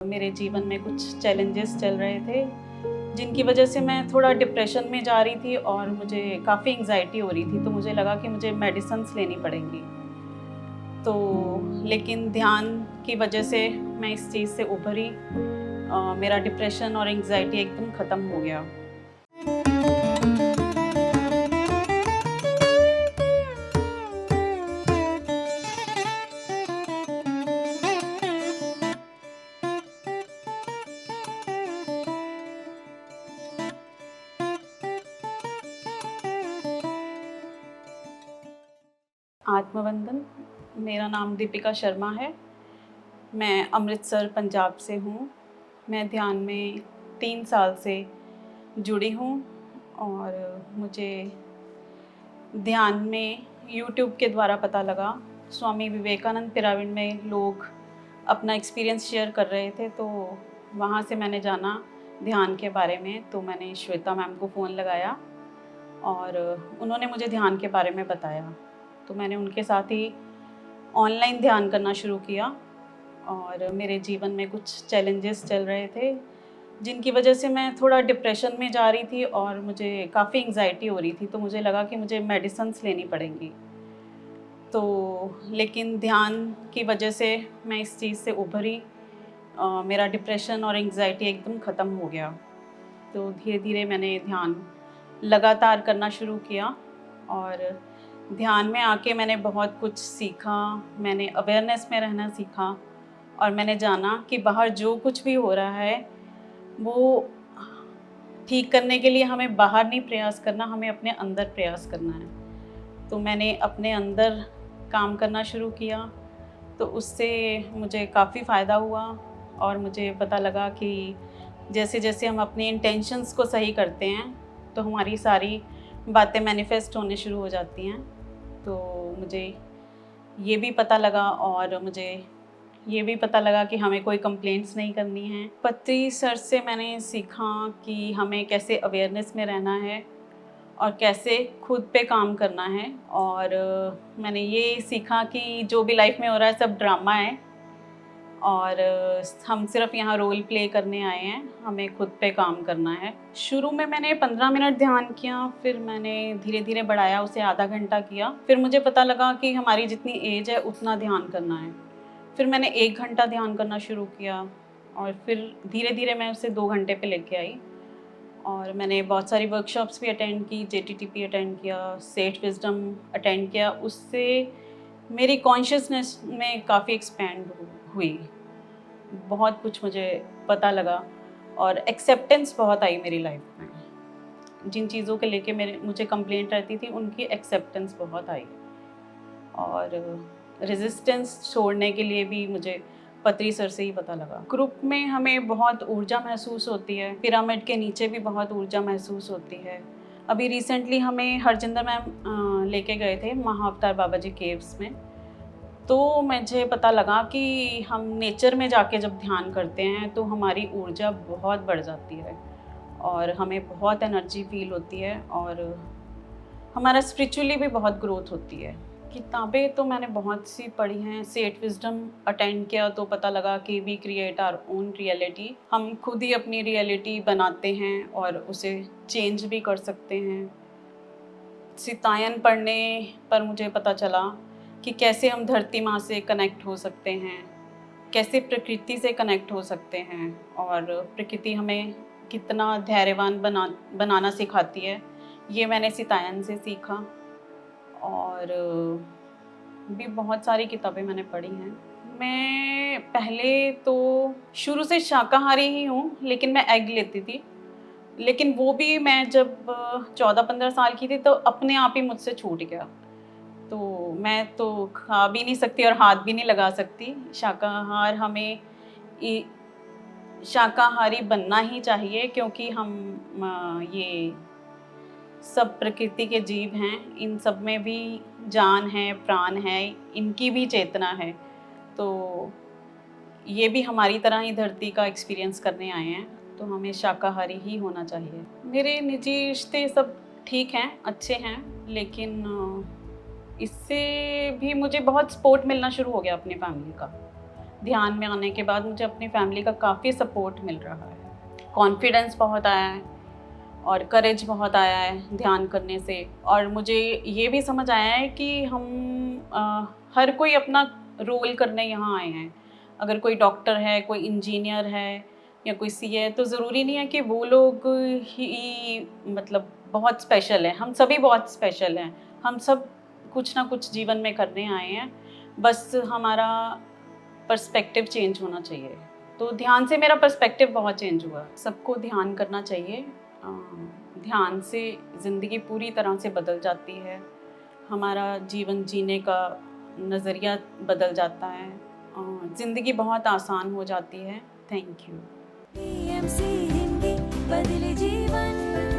मेरे जीवन में कुछ चैलेंजेस चल रहे थे जिनकी वजह से मैं थोड़ा डिप्रेशन में जा रही थी और मुझे काफ़ी एंग्जाइटी हो रही थी, तो मुझे लगा कि मुझे मेडिसिन्स लेनी पड़ेंगी। तो लेकिन ध्यान की वजह से मैं इस चीज़ से उभरी। मेरा डिप्रेशन और एंग्जाइटी एकदम ख़त्म हो गया। आत्मवंदन, मेरा नाम दीपिका शर्मा है। मैं अमृतसर पंजाब से हूँ। मैं ध्यान में 3 साल से जुड़ी हूँ और मुझे ध्यान में यूट्यूब के द्वारा पता लगा। स्वामी विवेकानंद पिरामिड में लोग अपना एक्सपीरियंस शेयर कर रहे थे, तो वहाँ से मैंने जाना ध्यान के बारे में। तो मैंने श्वेता मैम को फ़ोन लगाया और उन्होंने मुझे ध्यान के बारे में बताया। तो मैंने उनके साथ ही ऑनलाइन ध्यान करना शुरू किया और मेरे जीवन में कुछ चैलेंजेस चल रहे थे जिनकी वजह से मैं थोड़ा डिप्रेशन में जा रही थी और मुझे काफ़ी एंग्जाइटी हो रही थी, तो मुझे लगा कि मुझे मेडिसिन्स लेनी पड़ेंगी। तो लेकिन ध्यान की वजह से मैं इस चीज़ से उभरी। मेरा डिप्रेशन और एंग्जाइटी एकदम ख़त्म हो गया। तो धीरे धीरे मैंने ध्यान लगातार करना शुरू किया और ध्यान में आके मैंने बहुत कुछ सीखा। मैंने अवेयरनेस में रहना सीखा और मैंने जाना कि बाहर जो कुछ भी हो रहा है वो ठीक करने के लिए हमें बाहर नहीं प्रयास करना, हमें अपने अंदर प्रयास करना है। तो मैंने अपने अंदर काम करना शुरू किया, तो उससे मुझे काफ़ी फ़ायदा हुआ और मुझे पता लगा कि जैसे जैसे हम अपने इंटेंशंस को सही करते हैं तो हमारी सारी बातें मैनिफेस्ट होने शुरू हो जाती हैं। तो मुझे ये भी पता लगा और मुझे ये भी पता लगा कि हमें कोई कंप्लेंट्स नहीं करनी है। पत्री सर से मैंने सीखा कि हमें कैसे अवेयरनेस में रहना है और कैसे खुद पे काम करना है। और मैंने ये सीखा कि जो भी लाइफ में हो रहा है सब ड्रामा है और हम सिर्फ यहाँ रोल प्ले करने आए हैं, हमें खुद पे काम करना है। शुरू में मैंने 15 मिनट ध्यान किया, फिर मैंने धीरे धीरे बढ़ाया, उसे आधा घंटा किया। फिर मुझे पता लगा कि हमारी जितनी एज है उतना ध्यान करना है। फिर मैंने 1 घंटा ध्यान करना शुरू किया और फिर धीरे धीरे मैं उसे 2 घंटे पे लेके आई। और मैंने बहुत सारी वर्कशॉप्स भी अटेंड की, JTTP अटेंड किया, सेठ विज़डम अटेंड किया। उससे मेरी कॉन्शियसनेस में काफ़ी एक्सपैंड हुई। बहुत कुछ मुझे पता लगा और एक्सेप्टेंस बहुत आई मेरी लाइफ में। जिन चीज़ों के लेके मुझे कंप्लेंट रहती थी उनकी एक्सेप्टेंस बहुत आई और रेजिस्टेंस छोड़ने के लिए भी मुझे पत्री सर से ही पता लगा। ग्रुप में हमें बहुत ऊर्जा महसूस होती है, पिरामिड के नीचे भी बहुत ऊर्जा महसूस होती है। अभी रिसेंटली हमें हरजिंदर मैम लेके गए थे महाअवतार बाबा जी केव्स में। तो मुझे पता लगा कि हम नेचर में जाके जब ध्यान करते हैं तो हमारी ऊर्जा बहुत बढ़ जाती है और हमें बहुत एनर्जी फील होती है और हमारा स्पिरिचुअली भी बहुत ग्रोथ होती है। किताबें तो मैंने बहुत सी पढ़ी हैं। सेठ विज़डम अटेंड किया तो पता लगा कि we create our own reality. हम खुद ही अपनी रियलिटी बनाते हैं और उसे चेंज भी कर सकते हैं। सितायन पढ़ने पर मुझे पता चला कि कैसे हम धरती माँ से कनेक्ट हो सकते हैं, कैसे प्रकृति से कनेक्ट हो सकते हैं और प्रकृति हमें कितना धैर्यवान बनाना सिखाती है। ये मैंने सितायन से सीखा और भी बहुत सारी किताबें मैंने पढ़ी हैं। मैं पहले तो शुरू से शाकाहारी ही हूँ, लेकिन मैं एग लेती थी। लेकिन वो भी मैं जब 14-15 साल की थी तो अपने आप ही मुझसे छूट गया। तो मैं तो खा भी नहीं सकती और हाथ भी नहीं लगा सकती। शाकाहारी बनना ही चाहिए क्योंकि हम ये सब प्रकृति के जीव हैं, इन सब में भी जान है, प्राण है, इनकी भी चेतना है। तो ये भी हमारी तरह ही धरती का एक्सपीरियंस करने आए हैं, तो हमें शाकाहारी ही होना चाहिए। मेरे निजी रिश्ते सब ठीक हैं, अच्छे हैं, लेकिन इससे भी मुझे बहुत सपोर्ट मिलना शुरू हो गया अपनी फैमिली का। ध्यान में आने के बाद मुझे अपनी फैमिली का काफ़ी सपोर्ट मिल रहा है। कॉन्फिडेंस बहुत आया है और करेज बहुत आया है ध्यान करने से। और मुझे ये भी समझ आया है कि हर कोई अपना रोल करने यहाँ आए हैं। अगर कोई डॉक्टर है, कोई इंजीनियर है या कोई सीए है, तो ज़रूरी नहीं है कि वो लोग ही मतलब बहुत स्पेशल हैं। हम सभी बहुत स्पेशल हैं। हम सब कुछ ना कुछ जीवन में करने आए हैं। बस हमारा पर्सपेक्टिव चेंज होना चाहिए। तो ध्यान से मेरा पर्सपेक्टिव बहुत चेंज हुआ। सबको ध्यान करना चाहिए। अ, ध्यान से ज़िंदगी पूरी तरह से बदल जाती है। हमारा जीवन जीने का नज़रिया बदल जाता है। ज़िंदगी बहुत आसान हो जाती है। Thank you. PMC हिंदी बदले जीवन।